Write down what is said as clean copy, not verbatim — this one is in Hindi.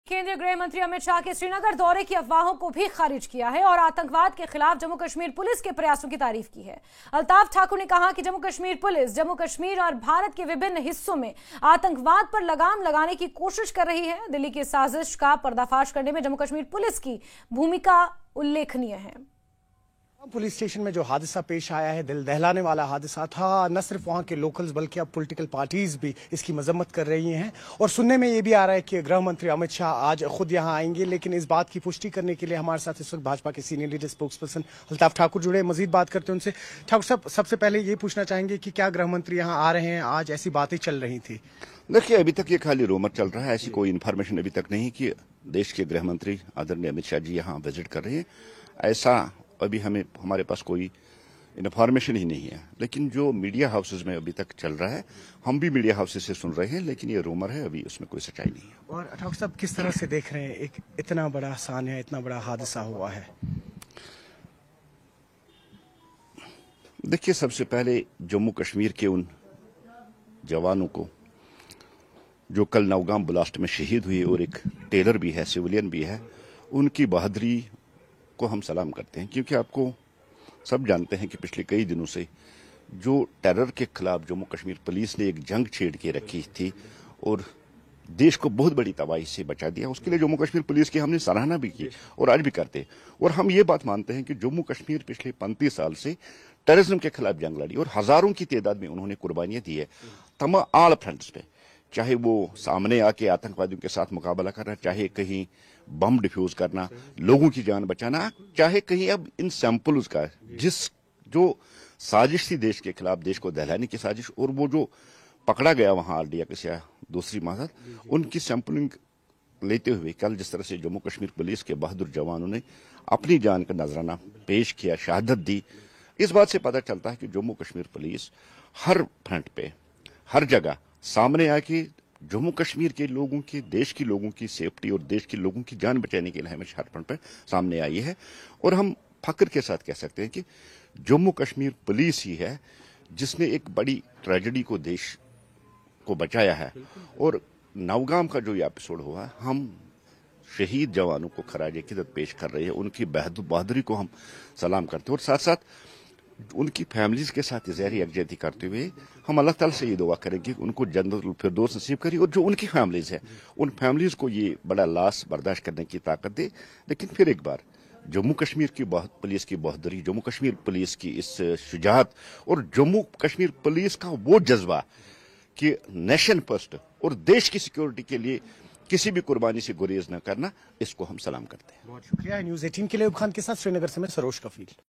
केंद्रीय गृह मंत्री अमित शाह के श्रीनगर दौरे की अफवाहों को भी खारिज किया है और आतंकवाद के खिलाफ जम्मू कश्मीर पुलिस के प्रयासों की तारीफ की है। अल्ताफ ठाकुर ने कहा कि जम्मू कश्मीर पुलिस जम्मू कश्मीर और भारत के विभिन्न हिस्सों में आतंकवाद पर लगाम लगाने की कोशिश कर रही है। दिल्ली की साजिश का पर्दाफाश करने में जम्मू कश्मीर पुलिस की भूमिका उल्लेखनीय है। पुलिस स्टेशन में जो हादसा पेश आया है, दिल दहलाने वाला हादसा था। न सिर्फ वहां के लोकल्स बल्कि अब पॉलिटिकल पार्टीज भी इसकी मजम्मत कर रही हैं और सुनने में ये भी आ रहा है कि गृह मंत्री अमित शाह आज खुद यहां आएंगे। लेकिन इस बात की पुष्टि करने के लिए हमारे साथ इस वक्त भाजपा के senior leader spokes person Altaf Thakur जुड़े। मजीद बात करते हैं उनसे। ठाकुर साहब, सबसे पहले ये पूछना चाहेंगे कि क्या गृह मंत्री यहाँ आ रहे हैं? आज ऐसी बातें चल रही थी। देखिए, अभी तक ये खाली रूमर चल रहा है, ऐसी कोई इन्फॉर्मेशन अभी तक नहीं कि देश के गृह मंत्री आदरणीय अमित शाह जी यहाँ विजिट कर रहे हैं। ऐसा अभी हमारे पास कोई इन्फॉर्मेशन ही नहीं है। लेकिन जो मीडिया हाउसेज में अभी तक चल रहा है, हम भी मीडिया हाउसेज से सुन रहे हैं, लेकिन ये रूमर है, अभी उसमें कोई सच्चाई नहीं है। और ठाकुर साहब, किस तरह से देख रहे हैं एक इतना बड़ा सान्या, इतना बड़ा हादसा हुआ है? देखिए, सबसे पहले जम्मू कश्मीर के उन जवानों को जो कल नौगाम ब्लास्ट में शहीद हुए और एक टेलर भी है, सिविलियन भी है, उनकी बहादुरी को हम सलाम करते हैं। क्योंकि आपको सब जानते हैं कि पिछले कई दिनों से जो टेरर के खिलाफ जम्मू कश्मीर पुलिस ने एक जंग छेड़ के रखी थी और देश को बहुत बड़ी तबाही से बचा दिया, उसके लिए जम्मू कश्मीर पुलिस की हमने सराहना भी की और आज भी करते। और हम ये बात मानते हैं कि जम्मू कश्मीर पिछले 35 साल से टेररिज्म के खिलाफ जंग लड़ी और हजारों की तादाद में उन्होंने कुर्बानियां दी है तमाम ऑल फ्रंट्स पे। चाहे वो सामने आके आतंकवादियों के साथ मुकाबला करना, चाहे कहीं बम डिफ्यूज करना, लोगों की जान बचाना, चाहे कहीं अब इन सैंपल्स का जो साजिश थी देश के खिलाफ, देश को दहलाने की साजिश, और वो जो पकड़ा गया वहां RDX या दूसरी मादत, उनकी सैंपलिंग लेते हुए कल जिस तरह से जम्मू कश्मीर पुलिस के बहादुर जवानों ने अपनी जान का नजराना पेश किया, शहादत दी, इस बात से पता चलता है कि जम्मू कश्मीर पुलिस हर फ्रंट पे, हर जगह सामने आके जम्मू कश्मीर के लोगों की, देश के लोगों की सेफ्टी और देश के लोगों की जान बचाने के लिए हमेशा हर फ्रंट पर सामने आई है। और हम फख्र के साथ कह सकते हैं कि जम्मू कश्मीर पुलिस ही है जिसने एक बड़ी ट्रेजेडी को, देश को बचाया है। और नौगाम का जो ये एपिसोड हुआ, हम शहीद जवानों को खराज अकीदत पेश कर रहे हैं, उनकी बहादुरी को हम सलाम करते हैं और साथ साथ उनकी फैमिलीज के साथ ज़हरी यकजहती करते हुए हम अल्लाह ताला से ये दुआ करेंगे कि उनको जन्नतुल फिरदौस नसीब करे और जो उनकी फैमिलीज है, उन फैमिलीज को ये बड़ा लॉस बर्दाश्त करने की ताकत दे। लेकिन फिर एक बार जम्मू कश्मीर की पुलिस की बहादुरी, जम्मू कश्मीर पुलिस की इस शुजाअत और जम्मू कश्मीर पुलिस का वो जज्बा कि नेशन फर्स्ट और देश की सिक्योरिटी के लिए किसी भी कुर्बानी से गुरेज न करना, इसको हम सलाम करते हैं। बहुत शुक्रिया। न्यूज़ 18 के लिए खान के साथ श्रीनगर से मैं सरोज कफील।